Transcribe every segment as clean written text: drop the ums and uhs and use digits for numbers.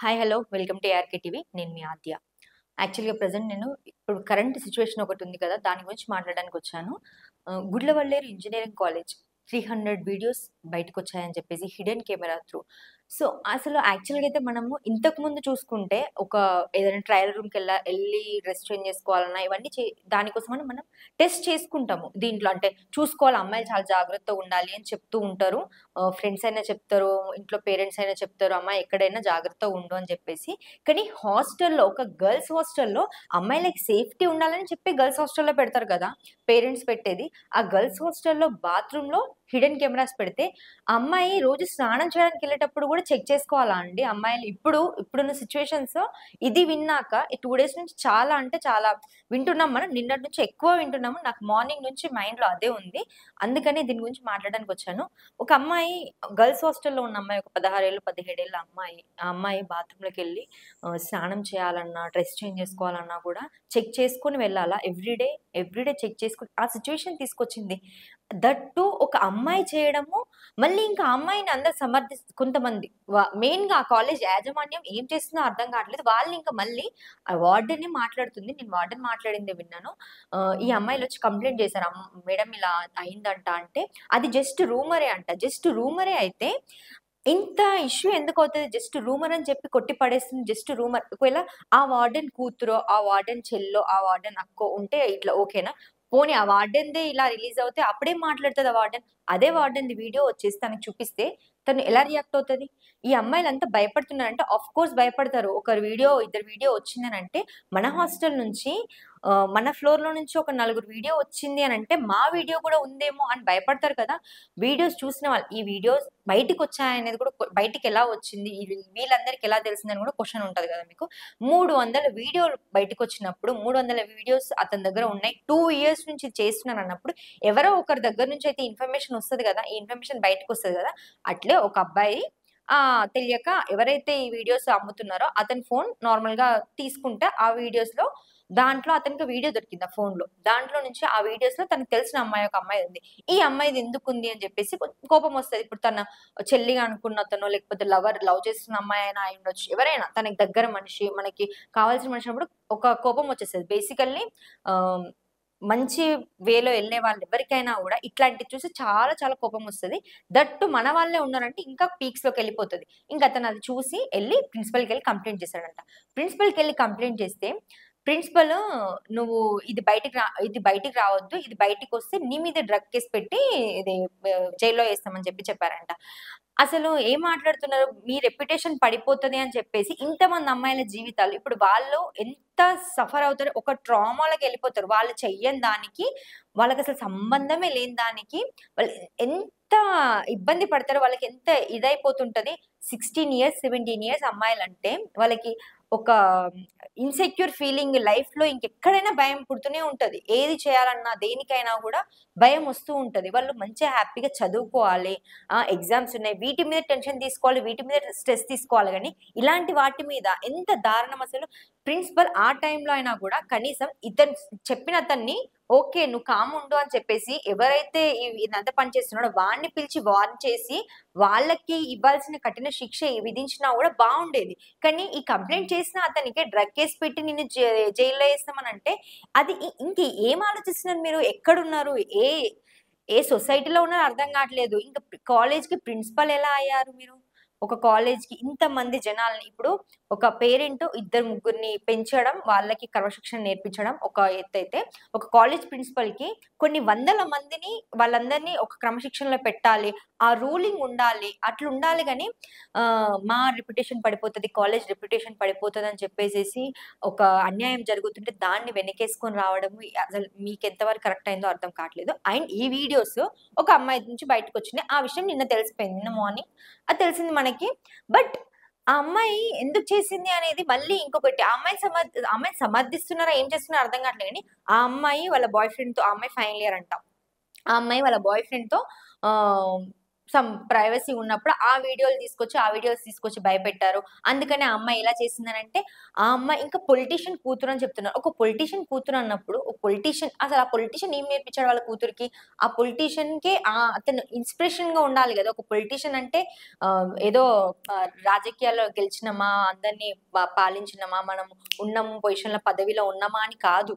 Hi hello welcome to ARK TV. నేను మీ ఆద్య. యాక్చువల్‌గా present నేను ఇప్పుడు కరెంట్ సిట్యుయేషన్ ఒకటుంది కదా! దాని గురించి మాట్లాడడానికొచ్చాను. గుడ్లవల్లేరు ఇంజినీరింగ్ కాలేజ్ 300 వీడియోస్ బయటకొచ్చాయని చెప్పేసి హిడెన్ కెమెరా త్రూ. సో, అసలు యాక్చువల్‌గా అయితే మనము ఇంతకుముందు చూసుకుంటే ఏదైనా ట్రయల్ ఎళ్లి డ్రెస్ చేంజ్ చేసుకోవాలన్నా ఇవన్నీ దానికోసమని మనం టెస్ట్ చేసుకుంటాము. దీంట్లో అంటే చూసుకోవాలి, అమ్మాయిలు చాలా జాగ్రత్తగా ఉండాలి అని చెప్తూ ఉంటారు. ఫ్రెండ్స్ అయినా చెప్తారు, ఇంట్లో పేరెంట్స్ అయినా చెప్తారు, అమ్మాయి ఎక్కడైనా జాగ్రత్తగా ఉండు అని చెప్పేసి. కానీ హాస్టల్‌లో ఒక గర్ల్స్ హాస్టల్‌లో అమ్మాయిలకి సేఫ్టీ ఉండాలని చెప్పి గర్ల్స్ హాస్టల్‌లో పెడతారు కదా! పేరెంట్స్ పెట్టేది. ఆ గర్ల్స్ హాస్టల్‌లో బాత్రూమ్‌లో హిడెన్ కెమెరాస్ పెడితే, ఆ అమ్మాయి రోజు స్నానం చేయడానికెళ్ళేటప్పుడు గూడా చెక్ చేసుకోవాలా అండి? అమ్మాయిలు ఇప్పుడున్న సిట్యుయేషన్స్ ఇది విన్నాక ఈ 2 డేస్ నుంచి చాలా అంటే చాలా వింటున్నాం మనం. నిన్నటి నుంచి ఎక్కువ వింటున్నాము. నాకు మార్నింగ్ నుంచి మైండ్‌లో అదే ఉంది. అందుకని దీని గురించి మాట్లాడడానికొచ్చాను. ఒక అమ్మాయి గర్ల్స్ హాస్టల్‌లో ఉన్న అమ్మాయి, ఒక 16 ఏళ్ళు, 17 ఏళ్ల అమ్మాయి. ఆ అమ్మాయి బాత్రూమ్‌లోకెళ్ళి స్నానం చేయాలన్నా, డ్రెస్ చేంజ్ చేసుకోవాలన్నా కూడా చెక్ చేసుకొని వెళ్ళాలా? ఎవ్రీడే చెక్ చేసుకొని ఆ సిట్యుయేషన్ తీసుకొచ్చింది. దట్ టూ ఒక అమ్మాయి చేయడము, మళ్ళీ ఇంకా ఆ అమ్మాయిని అందరూ కొంతమంది మెయిన్‌గా ఆ కాలేజ్ యాజమాన్యం ఏం చేస్తుందో అర్థం కావట్లేదు. వాళ్ళింక మళ్ళీ ఆ వార్డెనే మాట్లాడుతుంది. నేను వార్డెన్ మాట్లాడిందే విన్నాను. ఈ అమ్మాయిలొచ్చి కంప్లెయింట్ చేశారు. మేడం ఇలా అయిందంట అంటే, అది జస్ట్ రూమరే అంట. జస్ట్ రూమరే అయితే ఇంత ఇష్యూ ఎందుకవుతది? జస్ట్ రూమర్ అని చెప్పి కొట్టి పడేస్తుంది. Just rumour. ఒకవేళ ఆ వార్డెన్ కూతురో, ఆ వార్డెన్ చెల్లో, ఆ వార్డెన్ అక్కో ఉంటే ఇట్లా ఓకేనా? పోనీ ఆ వార్డెన్‌దే ఇలా రిలీజ్ అవుతే అప్పుడేం మాట్లాడుతది ఆ వార్డెన్? అదే వార్డెన్‌ది వీడియో వచ్చేసి తనకి చూపిస్తే తను ఎలా రియాక్ట్ అవుతది? ఈ అమ్మాయిలంతా భయపడుతున్నారంటే ఆఫ్‌కోర్స్ భయపడతారు. ఇద్దరి వీడియో వచ్చిందనంటే మన హాస్టల్ నుంచి మన ఫ్లోర్‌లో నుంచి ఒక నలుగురు వీడియో వచ్చింది అనంటే మా వీడియో కూడా ఉందేమో అని భయపడతారు కదా! వీడియోస్ చూసిన వాళ్ళు ఈ వీడియోస్ బయటికొచ్చాయనేది కూడా బయటికెలా వచ్చింది? వీళ్ళందరికి ఎలా తెలిసిందని కూడా క్వెషన్ ఉంటది కదా మీకు. 300 వీడియోలు బయటికొచ్చినప్పుడు, 300 వీడియోస్ అతని దగ్గర ఉన్నాయి. 2 ఇయర్స్ నుంచి చేస్తున్నానన్నప్పుడు, ఎవరో ఒకరి దగ్గర నుంచి అయితే ఇన్ఫర్మేషన్ ఒస్తది గదా! ఈ ఇన్ఫర్మేషన్ బయటకొస్తది గదా! అట్లే ఒక అబ్బాయి తెలియక ఎవరైతే ఈ వీడియోస్ అమ్ముతున్నారో అతని ఫోను నార్మల్‌గా తీసుకుంటే, ఆ వీడియోస్‌లో దాంట్లో అతనికి వీడియో దొరికింది ఆ ఫోనులో. దాంట్లో నుంచి ఆ వీడియోస్‌లో తనకు తెలిసిన అమ్మాయి ఒక అమ్మాయిదుంది. ఈ అమ్మాయిది ఎందుకుంది అని జెప్పేసి కోపమొస్తది. ఇప్పుడు తన చెల్లిగా అనుకున్న అతనో, లేకపోతే లవ్ చేస్తున్న అమ్మాయైనా అయ్యుండొచ్చు. ఎవరైనా తనకి దగ్గర మనిషి, మనకి కావాల్సిన మనిషి అన్నప్పుడు ఒక కోపం వచ్చేస్తది. బేసికల్లీ ఆహ్, మంచి వేలో ఎళ్ళే వాళ్ళెవ్వరికైనా గూడా ఇట్లాంటివి చూసి చాలా చాలా కోపమొస్తది. దట్ టూ మన వాళ్ళే ఉన్నారంటే ఇంకా పీక్స్‌లోకెళ్ళిపోతది. ఇంక అతనది చూసి ఎళ్లి ప్రిన్సిపల్‌కెళ్ళి కంప్లెయింట్ చేశాడంట. ప్రిన్సిపల్‌కెళ్ళి కంప్లెయింట్ చేస్తే ప్రిన్సిపలు "నువ్వు ఇది బయటికి రావద్దు. ఇది బయటికొస్తే నీ మీద డ్రగ్ కేస్ పెట్టి ఇది జైల్‌లో ఏస్తామని" చెప్పారంట. అసలు ఏం మాట్లాడుతున్నారు? మీ రెప్యుటేషన్ పడిపోతది అని చెప్పేసి ఇంతమంది అమ్మాయిల జీవితాలు ఇప్పుడు వాళ్ళు ఎంత సఫర్ అవుతారో ఒక ట్రామాలోకెళ్ళిపోతారు. వాళ్ళు చెయ్యని దానికి, వాళ్ళకసలు సంబంధమే లేని దానికి వాళ్ళు ఎంత ఇబ్బంది పడతారో, వాళ్ళకెంత ఇదైపోతుంటది. 16 ఇయర్స్, 17 ఇయర్స్ అమ్మాయిలంటే వాళ్ళకి ఒక ఇన్‌సెక్యూర్ ఫీలింగ్ లైఫ్‌లో ఇంకెక్కడైనా భయం పుడుతూనే ఉంటది. ఏది చేయాలన్నా, దేనికైనా గూడా భయమొస్తూ ఉంటది. వాళ్ళు మంచిగా హ్యాపీగా చదువుకోవాలి. ఎగ్జామ్స్ ఉన్నాయి. వీటి మీద టెన్షన్ తీసుకోవాలి. వీటి మీద స్ట్రెస్ తీసుకోవాలి గానీ, ఇలాంటి వాటి మీద ఎంత దారుణం అసలు. ప్రిన్సిపల్ ఆ టైంలో అయినా గూడా కనీసం చెప్పిన అతన్ని ఓకే. నువ్వు కాముండు అని చెప్పేసి ఎవరైతే ఇదంతా పని చేస్తున్నాడో వాడిని పిలిచి వార్న్ చేసి, వాళ్ళకి ఇవ్వాల్సిన కఠిన శిక్ష విధించినా గూడా బావుండేది. కానీ ఈ కంప్లెయింట్ చేసిన అతనికి డ్రగ్ కేస్ పెట్టి నిన్ను జైల్‌లో ఏస్తామనంటే అది ఇంక ఏం ఆలోచిస్తున్నారు మీరు? ఎక్కడున్నారు? ఏ ఏ సొసైటీలో ఉన్నారో అర్థం గాట్లేదు. ఇంక కాలేజ్‌కి ప్రిన్సిపల్ ఎలా అయ్యారు మీరు? ఒక కాలేజ్‌కి ఇంతమంది జనాల్ని ఇప్పుడు ఒక పేరెంట్ ఇద్దరు ముగ్గురిని పెంచడం, వాళ్ళకి క్రమశిక్షణ నేర్పించడం ఒక ఎత్తైతే, ఒక కాలేజ్ ప్రిన్సిపల్‌కి కొన్ని వందల మందిని వాళ్ళందరిని ఒక క్రమశిక్షణలో పెట్టాలి. ఆ రూలింగ్ ఉండాలి. అట్లుండాలి గానీ మా రెప్యుటేషన్ పడిపోతది, కాలేజ్ రెప్యుటేషన్ పడిపోతదని చెప్పేసేసి ఒక అన్యాయం జరుగుతుంటే దాన్ని వెనకేసుకొని రావడము అసలు మీకెంత వరకు కరెక్ట్ అయిందో అర్థం కావట్లేదు. అండ్ ఈ వీడియోస్ ఒక అమ్మాయి నుంచి బయటకొచ్చినాయి. ఆ విషయం నిన్న తెలిసిపోయింది. నిన్న మార్నింగ్ అది తెలిసింది మనకి. బట్ ఆ అమ్మాయి ఎందుకు చేసింది అనేది మళ్ళీ ఇంకొకటి ఆ అమ్మాయిని సమర్థిస్తున్నారా? ఏం చేస్తున్నారో అర్థం కావట్లేదు గానీ, ఆ అమ్మాయి వాళ్ళ బాయ్ ఫ్రెండ్‌తో ఆ అమ్మాయి ఫైనల్ ఇయర్ అంట. ఆ అమ్మాయి వాళ్ళ బాయ్ ఫ్రెండ్‌తో ఆహ్, సమ్ ప్రైవసీ ఉన్నప్పుడు ఆ వీడియోస్ తీసుకొచ్చి భయపెట్టారు. అందుకని ఆ అమ్మాయి ఎలా చేసిందనంటే, ఆ అమ్మాయి ఇంకా పొలిటీషియన్ కూతురు అని చెప్తున్నారు. ఒక పొలిటీషియన్ కూతురు అన్నప్పుడు, ఒక పొలిటీషియన్ అసలు ఆ పొలిటీషియన్ ఏం నేర్పించాడు వాళ్ళ కూతురికి? ఆ పొలిటీషియన్‌కే అతను ఇన్‌స్పిరేషన్‌గా ఉండాలి గదా! ఒక పొలిటీషియన్ అంటే ఏదో రాజకీయాల్లో గెలిచినమా, అందరిని పాలించినమా, మనం ఉన్నాము పొజిషన్‌లో పదవిలో ఉన్నామా అని కాదు.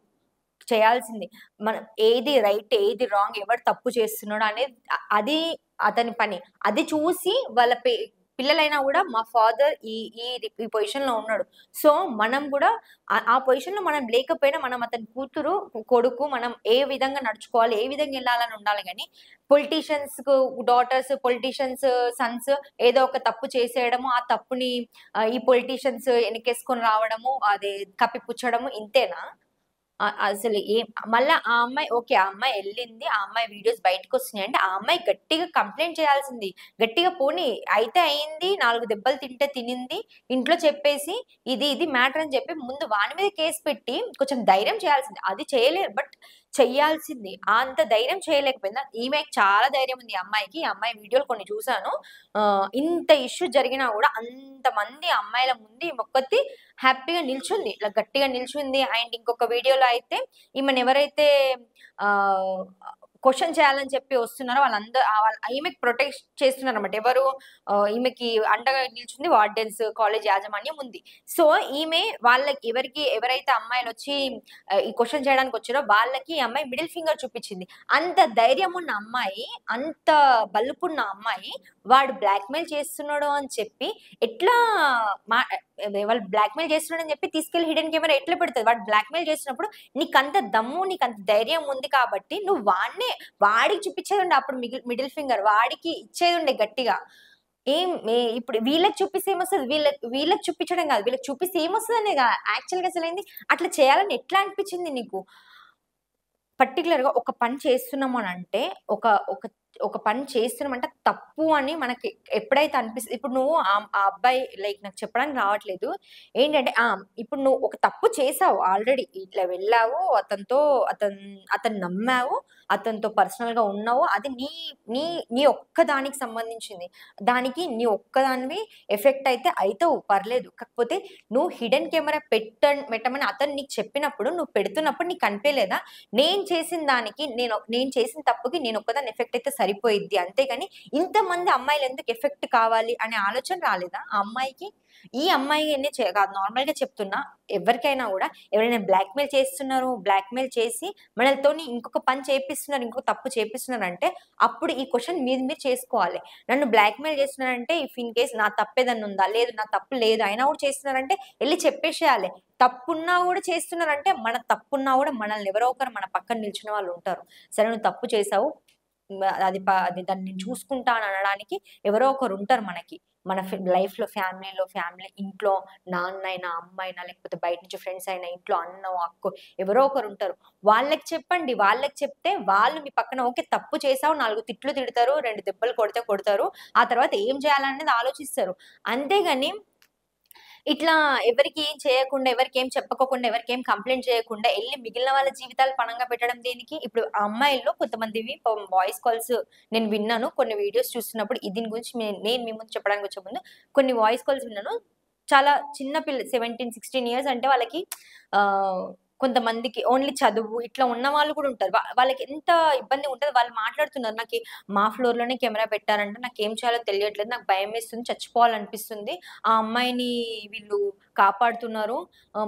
చేయాల్సింది. మనం ఏది రైట్, ఏది రాంగ్, ఎవరు తప్పు చేస్తున్నాడు అనేది అది అతని పని. అది చూసి వాళ్ళ పిల్లలైనా గూడా మా ఫాదర్ ఈ ఈ ఈ పొజిషన్‌లో ఉన్నాడు. సో, మనం గూడా ఆ పొజిషన్‌లో మనం లేకపోయినా మనం అతని కూతురు, కొడుకు మనం ఏ విధంగా నడుచుకోవాలి, ఏ విధంగా ఎళ్ళాలని ఉండాలి గానీ, పొలిటీషియన్స్‌కు డాటర్స్, పొలిటీషియన్స్ సన్స్ ఏదో ఒక తప్పు చేసేయడము, ఆ తప్పుని ఈ పొలిటీషియన్స్ ఎనకేసుకొని రావడము, అది కప్పిపుచ్చడము ఇంతేనా? అసలు మళ్ళా ఆ అమ్మాయి ఓకే. ఆ అమ్మాయి ఎళ్ళింది. ఆ అమ్మాయి వీడియోస్ బయటకొస్తున్నాయంటే, ఆ అమ్మాయి గట్టిగా కంప్లెయింట్ చేయాల్సింది. గట్టిగా పోనీ అయితే అయింది. 4 దెబ్బలు తింటే తినింది. ఇంట్లో చెప్పేసి ఇది మ్యాటర్ అని చెప్పి ముందు వాని మీద కేస్ పెట్టి కొంచెం ధైర్యం చేయాల్సింది. అది చేయలేదు. బట్ చెయ్యాల్సింది. అంత ధైర్యం చేయలేకపోయిందా? ఈమెకి చాలా ధైర్యం ఉంది ఈ అమ్మాయికి. ఈ అమ్మాయి వీడియోలు కొన్ని చూసాను. ఇంత ఇష్యూ జరిగినా గూడా అంతమంది అమ్మాయిల ముందు ఈమొక్కతి హ్యాపీగా నిల్చుంది. ఇట్లా గట్టిగా నిల్చుంది. అండ్ ఇంకొక వీడియోలో అయితే ఈమెనెవరైతే ఆహ్, క్వెషన్ చేయాలని చెప్పి వస్తున్నారో ఈమెకి ప్రొటెక్ట్ చేస్తున్నారన్నమాట. ఎవరు ఈమెకి అండగా నిల్చుంది వార్డెన్స్, కాలేజ్ యాజమాన్యం ఉంది. సో, ఈమె ఎవరైతే అమ్మాయిలొచ్చి ఈ క్వెషన్ చేయడానికొచ్చారో వాళ్ళకి ఈ అమ్మాయి మిడిల్ ఫింగర్ చూపిచ్చింది. అంత ధైర్యమున్న అమ్మాయి, అంత బలుపున్న అమ్మాయి వాడు బ్లాక్‌మెయిల్ చేస్తున్నాడు అని చెప్పి ఎట్లా మా వాళ్ళు బ్లాక్‌మెయిల్ చేస్తున్నాడని చెప్పి తీసుకెళ్ళి హిడెన్ కెమెరా ఎట్లా పెడతది? వాడు బ్లాక్‌మెయిల్ చేసినప్పుడు నీకంత దమ్ము, నీకంత ధైర్యం ఉంది కాబట్టి నువ్వు వాడికి చూపిచ్చేదుండే అప్పుడు మిడిల్ ఫింగర్. వాడికి ఇచ్చేదుండే గట్టిగా. ఇప్పుడు వీళ్ళకి చూపిస్తే ఏమొస్తది? వీళ్ళకి చూపిచ్చడం గాదు. వీళ్ళకి చూపిస్తే ఏమొస్తదనేగా యాక్చువల్‌గా అసలేంది అట్లా చేయాలని ఎట్లా అనిపిచ్చింది నీకు? పర్టిక్యులర్‌గా ఒక పని చేస్తున్నాము అనంటే, ఒక ఒక ఒక పని చేస్తున్నామంటే తప్పు అని మనకి ఎప్పుడైతే ఇప్పుడు నువ్వు ఆ అబ్బాయి లైక్ నాకు చెప్పడానికి రావట్లేదు. ఏంటంటే ఇప్పుడు నువ్వు ఒక తప్పు చేసావు ఆల్రెడీ. ఇట్లా వెళ్ళావు, అతన్ని నమ్మావు, అతనితో పర్సనల్‌గా ఉన్నావు. అది నీ నీ నీ ఒక్కదానికి సంబంధించింది. దానికి నీ ఒక్కదానివి ఎఫెక్ట్ అయితే అయితావు పర్లేదు. కాకపోతే నువ్వు హిడెన్ కెమెరా పెట్టమని అతను నీకు చెప్పినప్పుడు, నువ్వు పెడుతున్నప్పుడు నీకు కనిపియలేదా? నేను చేసిన తప్పుకి నేనొక్కదాన్ని ఎఫెక్ట్ అయితే సరిపోయిద్ది. అంతేగాని ఇంతమంది అమ్మాయిలెందుకు ఎఫెక్ట్ కావాలి అనే ఆలోచన రాలేదా ఆ అమ్మాయికి? ఈ అమ్మాయినే కాదు నార్మల్‌గా చెప్తున్నా. ఎవరికైనా గూడా ఎవరైనా బ్లాక్‌మెయిల్ చేసి మనతోని ఇంకొక పని చేపిస్తున్నారు, ఇంకొక తప్పు చేపిస్తున్నారంటే అప్పుడు ఈ క్వెషన్ మీరు చేసుకోవాలి. నన్ను బ్లాక్‌మెయిల్ చేస్తున్నారంటే ఇఫ్ ఇన్ కేస్ నా తప్పేదన్నా ఉందా? లేదు నా తప్పు లేదు. అయినా గూడా చేస్తున్నారంటే ఎళ్లి చెప్పేసేయాలి. తప్పున్నా గూడా చేస్తున్నారంటే, మన తప్పున్నా గూడా మనల్ని ఎవరో ఒకరు మన పక్కన నిల్చున్న వాళ్ళుంటారు. సరే నువ్వు తప్పు చేశావు. అది దాన్ని నేను చూసుకుంటా అని అనడానికి ఎవరో ఒకరుంటారు మనకి. మన లైఫ్‌లో ఫ్యామిలీ ఇంట్లో నాన్నయినా, అమ్మయినా లేకపోతే బయట నుంచి ఫ్రెండ్స్ అయినా, ఇంట్లో అన్నో, అక్కో ఎవరో ఒకరుంటారు. వాళ్ళకి చెప్పండి. వాళ్ళకి చెప్తే వాళ్ళు మీ పక్కన ఓకే. తప్పు చేశావు 4 తిట్లు తిడతారు, 2 దెబ్బలు కొడతారు. ఆ తర్వాత ఏం చేయాలనేది ఆలోచిస్తారు. అంతేగాని ఇట్లా ఎవరికీ ఏం చేయకుండా, ఎవరికేం చెప్పుకోకుండా, ఎవరికేం కంప్లెయింట్ చేయకుండా ఎళ్లి మిగిలిన వాళ్ళ జీవితాలు పణంగా పెట్టడం దేనికి? ఇప్పుడు ఆ అమ్మాయిల్లో కొంతమందివి వాయిస్ కాల్స్ నేను విన్నాను. కొన్ని వీడియోస్ చూస్తున్నప్పుడు దీని గురించి నేను మీ ముందు చెప్పడానికి వచ్చే ముందు కొన్ని వాయిస్ కాల్స్ విన్నాను. చాలా చిన్న 17, 16 ఇయర్స్ అంటే వాళ్ళకి ఆహ్, కొంతమందికి ఓన్లీ చదువు ఇట్లా ఉన్నవాళ్ళు కూడా ఉంటారు. వాళ్ళకి ఎంత ఇబ్బంది ఉంటది. వాళ్ళు మాట్లాడుతున్నారు. మా ఫ్లోర్‌లోనే కెమెరా పెట్టారంట. నాకేం చేయాలో తెలియట్లేదు. నాకు భయమేస్తుంది. చచ్చిపోవాలనిపిస్తుంది. ఆ అమ్మాయిని వీళ్ళు కాపాడుతున్నారు.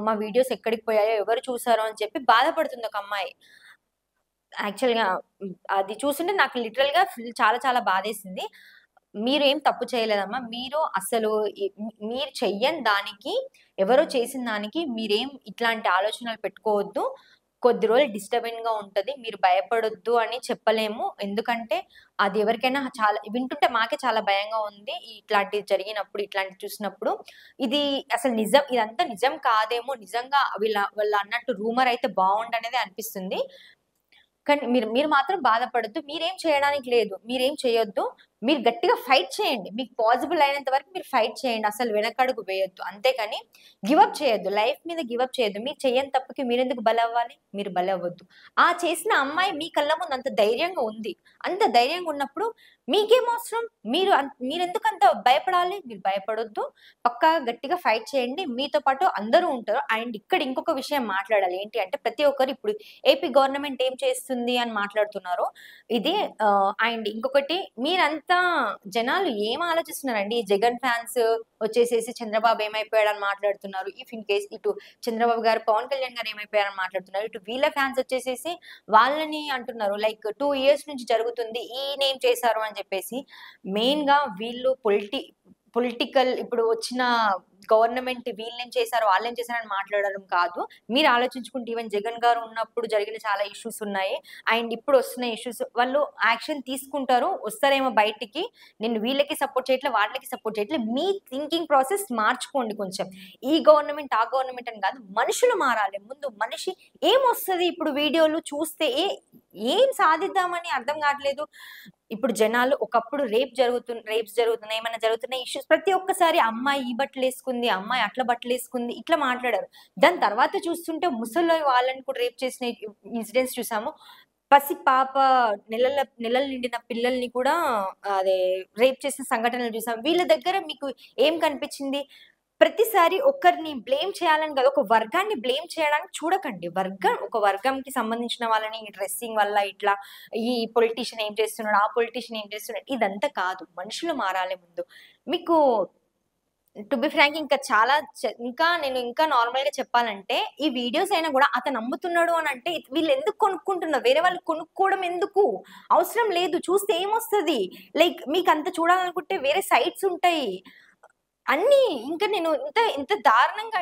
మా వీడియోస్ ఎక్కడికి పోయాయో, ఎవరు చూసారో అని చెప్పి బాధపడుతుంది ఒక అమ్మాయి. యాక్చువల్‌గా అది చూస్తుంటే నాకు లిటరల్‌గా చాలా చాలా బాధేసింది. మీరేం తప్పు చేయలేదమ్మా. మీరు అసలు మీరు చెయ్యని దానికి, ఎవరో చేసిన దానికి మీరేం ఇట్లాంటి ఆలోచనలు పెట్టుకోవద్దు. కొద్ది రోజులు డిస్టర్బింగ్‌గా ఉంటది. మీరు భయపడొద్దు అని చెప్పలేము. ఎందుకంటే అది ఎవరికైనా వింటుంటే మాకే చాలా భయంగా ఉంది. ఇట్లాంటివి జరిగినప్పుడు, ఇట్లాంటివి చూసినప్పుడు. ఇది అసలు నిజం ఇదంతా నిజం కాదేమో! నిజంగా వాళ్ళన్నట్టు రూమర్ అయితే బావుండనేదే అనిపిస్తుంది. కానీ మీరు మీరు మాత్రం బాధపడొద్దు. మీరేం చేయడానికి లేదు. మీరేం చేయొద్దు. మీరు గట్టిగా ఫైట్ చేయండి. మీకు పాసిబుల్ అయినంత వరకు మీరు ఫైట్ చేయండి. అసలు వెనకడుగు వేయొద్దు. అంతేకాని గివ్ అప్ చేయొద్దు. లైఫ్ మీద గివ్ అప్ చేయొద్దు. మీరు చెయ్యని తప్పుకి మీరెందుకు బలవ్వాలి? మీరు బలవ్వద్దు. ఆ చేసిన అమ్మాయి మీ కళ్ళ ముందు అంత ధైర్యంగా ఉంది. అంత ధైర్యంగా ఉన్నప్పుడు మీకేమవసరం? మీరెందుకంత భయపడాలి? మీరు భయపడొద్దు. పక్కాగా గట్టిగా ఫైట్ చేయండి. మీతో పాటు అందరూ ఉంటారు. అండ్ ఇక్కడ ఇంకొక విషయం మాట్లాడాలి. ఏంటి అంటే ప్రతి ఒక్కరు ఇప్పుడు ఏపీ గవర్నమెంట్ ఏం చేస్తుంది అని మాట్లాడుతున్నారు. ఇది అండ్ ఇంకొకటి మీరంతా జనాలు ఏం ఆలోచిస్తున్నారండి? జగన్ ఫ్యాన్స్ వచ్చేసేసి చంద్రబాబు ఏమైపోయాడని మాట్లాడుతున్నారు. ఇఫ్ ఇన్ కేస్ ఇటు చంద్రబాబు గారు, పవన్ కళ్యాణ్ గారు ఏమైపోయారని మాట్లాడుతున్నారు. ఇటు వీళ్ళ ఫ్యాన్స్ వచ్చేసేసి వాళ్ళని అంటున్నారు. లైక్ 2 ఇయర్స్ నుంచి జరుగుతుంది. ఈయనేం చేశారు అని చెప్పేసి. మెయిన్‌గా వీళ్ళు పొలిటికల్ ఇప్పుడు వచ్చిన గవర్నమెంట్ వీళ్ళేం చేశారు, వాళ్ళేం చేశారని మాట్లాడడం కాదు. మీరు ఆలోచించుకుంటే ఈవెన్ జగన్ గారు ఉన్నప్పుడు జరిగిన చాలా ఇష్యూస్ ఉన్నాయి. అండ్ ఇప్పుడు వస్తున్న ఇష్యూస్ వాళ్ళు యాక్షన్ తీసుకుంటారు. వస్తారేమో బయటికి. నేను వీళ్ళకి సపోర్ట్ చేయట్లే, వాళ్ళకి సపోర్ట్ చేయట్లే. మీ థింకింగ్ ప్రాసెస్ మార్చుకోండి కొంచెం. ఈ గవర్నమెంట్, ఆ గవర్నమెంట్ అని కాదు. మనుషులు మారాలి. ముందు మనిషి ఏమొస్తది ఇప్పుడు వీడియోలు చూస్తే ఏం సాధిద్దామని అర్థం కావట్లేదు. ఇప్పుడు జనాలు ఒకప్పుడు రేప్స్ జరుగుతున్నాయి. ఏమైనా జరుగుతున్నాయి ఇష్యూస్ ప్రతి ఒక్కసారి అమ్మాయి ఈ బట్టలేసుకుంది, అమ్మాయి అట్ల బట్టలేసుకుంది ఇట్లా మాట్లాడారు. దాని తర్వాత చూస్తుంటే ముసలి వాళ్ళని కూడా రేప్ చేసిన ఇన్సిడెంట్స్ చూసాము. పసి పాప నెలలు నిండిన పిల్లల్ని కూడా అదే రేప్ చేసిన సంఘటనలు చూసాం. వీళ్ళ దగ్గర మీకు ఏం కనిపించింది? ప్రతిసారి ఒకరిని బ్లేమ్ చేయాలని కాదు. ఒక వర్గాన్ని బ్లేమ్ చేయడానికి చూడకండి. ఒక వర్గంకి సంబంధించిన వాళ్ళని డ్రెస్సింగ్ వల్ల ఇట్లా ఈ పొలిటీషియన్ ఏం చేస్తున్నాడు, ఆ పొలిటీషియన్ ఏం చేస్తున్నాడు ఇదంతా కాదు. మనుషులు మారాలి ముందు. మీకు టు బి ఫ్రాంక్ ఇంకా నేను నార్మల్‌గా చెప్పాలంటే ఈ వీడియోస్ అయినా గూడా అతను అమ్ముతున్నాడు అనంటే వీళ్ళెందుకు కొనుక్కుంటున్నారు? వేరే వాళ్ళు కొనుక్కోవడం ఎందుకు? అవసరం లేదు. చూస్తే ఏమొస్తది? లైక్ మీకంత చూడాలనుకుంటే వేరే సైట్స్ ఉంటాయి. అన్నీ ఇంకా నేను ఇంత దారుణంగా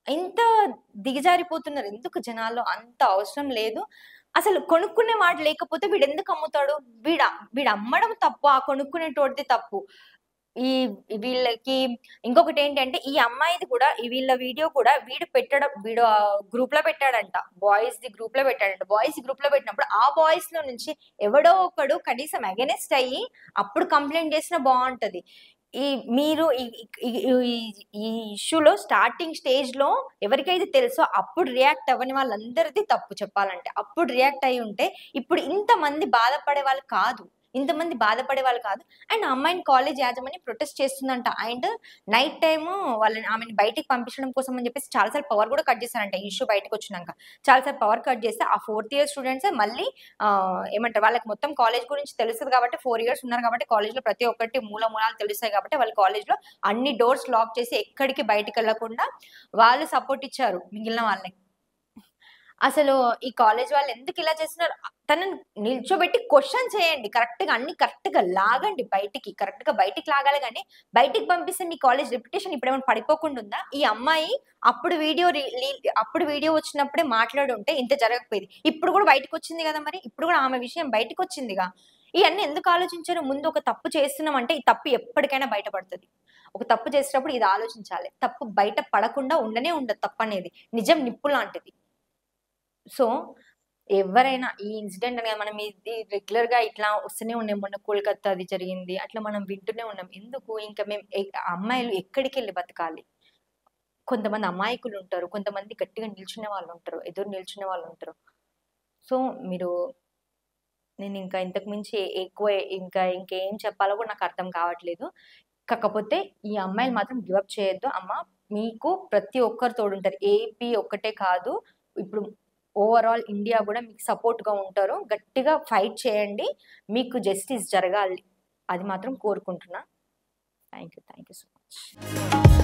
ఇంత దిగజారిపోతున్నారు ఎందుకు జనాలు? అంత అవసరం లేదు. అసలు కొనుక్కునేవాడు లేకపోతే వీడెందుకు అమ్ముతాడు? వీడమ్మడం తప్పు. ఆ కొనుక్కునేటోడిది తప్పు. ఈ వీళ్ళకి ఇంకొకటేంటంటే ఈ అమ్మాయిది కూడా వీళ్ళ వీడియో కూడా వీడు గ్రూప్‌లో పెట్టాడంట. బాయ్స్‌ది గ్రూప్‌లో పెట్టాడంట. బాయ్స్ గ్రూప్‌లో పెట్టినప్పుడు ఆ బాయ్స్‌లో నుంచి ఎవడో ఒకడు కనీసం అగైనెస్ట్ అయ్యి అప్పుడు కంప్లెయింట్ చేసినా బావుంటది. మీరు ఈ ఇష్యూలో స్టార్టింగ్ స్టేజ్‌లో ఎవరికైతే తెలుసో అప్పుడు రియాక్ట్ అవ్వని వాళ్ళందరిది తప్పు చెప్పాలంటే. అప్పుడు రియాక్ట్ అయ్యి ఉంటే ఇప్పుడు ఇంతమంది బాధపడే వాళ్ళు కాదు. అండ్ ఆ అమ్మాయిని కాలేజ్ యాజమాన్యం ప్రొటెస్ట్ చేస్తుందంట. అండ్ నైట్ టైము ఆమెని బయటికి పంపించడం కోసం అని చెప్పేసి చాలా సార్లు పవర్ కూడా కట్ చేశారంట. ఈ ఇష్యూ బయటకొచ్చినంక. చాలా సార్లు పవర్ కట్ చేస్తే ఆ 4th ఇయర్ స్టూడెంట్సే మళ్ళీ ఏమంటారు వాళ్ళకి మొత్తం కాలేజ్ గురించి తెలుస్తది కాబట్టి 4 ఇయర్స్ ఉన్నారు కాబట్టి కాలేజ్‌లో ప్రతి ఒక్కటి మూలాలు తెలుస్తాయి కాబట్టి వాళ్ళు కాలేజ్‌లో అన్ని డోర్స్ లాక్ చేసి ఎక్కడికి బయటికెళ్ళకుండా వాళ్ళు సపోర్ట్ ఇచ్చారు మిగిలిన వాళ్ళకి. అసలు ఈ కాలేజ్ వాళ్ళు ఎందుకిలా చేస్తున్నారు? తనని నిల్చోబెట్టి క్వెషన్ చేయండి. కరెక్ట్‌గా లాగండి బయటికి. కరెక్ట్‌గా బయటికి లాగాలి గానీ, బయటికి పంపిస్తే మీ కాలేజ్ రెప్యుటేషన్ ఇప్పుడేమైనా పడిపోకుండా ఉందా? ఈ అమ్మాయి అప్పుడు వీడియో వచ్చినప్పుడే మాట్లాడుంటే ఇంత జరగకపోయేది. ఇప్పుడు గూడా బయటికొచ్చింది గదా మరి. ఇప్పుడు గూడా ఆమె విషయం బయటికొచ్చిందిగా. ఇయన్నీ ఎందుకు ఆలోచించరు? ముందు ఒక తప్పు చేస్తున్నామంటే, ఈ తప్పు ఎప్పటికైనా బయటపడతది. ఒక తప్పు చేసేటప్పుడు ఇది ఆలోచించాలి. తప్పు బయట పడకుండా ఉండనే ఉండదు తప్పనేది. నిజం నిప్పు లాంటిది. సో, ఎవ్వరైనా ఈ ఇన్సిడెంట్ అని మనం ఇది రెగ్యులర్‌గా ఇట్లా వస్తూనే ఉన్నాయి. మొన్న కోల్‌కత్తాది జరిగింది. అట్లా మనం వింటూనే ఉన్నాం. ఎందుకు ఇంకా మేము అమ్మాయిలు ఎక్కడికెళ్ళి బతకాలి? కొంతమంది అమాయకులుంటారు. కొంతమంది గట్టిగా నిల్చునే వాళ్ళుంటారు. ఎదురు నిల్చునే వాళ్ళుంటారు. సో, నేనింకా ఇంతకు మించి ఎక్కువ ఇంకేం చెప్పాలో కూడా నాకు అర్థం కావట్లేదు. కాకపోతే ఈ అమ్మాయిలు మాత్రం గివ్ అప్ చేయొద్దు. మీకు ప్రతి ఒక్కరు తోడుంటారు. ఏపీ ఒక్కటే కాదు. ఇప్పుడు ఓవరాల్ ఇండియా గూడా మీకు సపోర్ట్‌గా ఉంటారు. గట్టిగా ఫైట్ చేయండి. మీకు జస్టిస్ జరగాలి. అది మాత్రం కోరుకుంటున్నా. Thank you so much.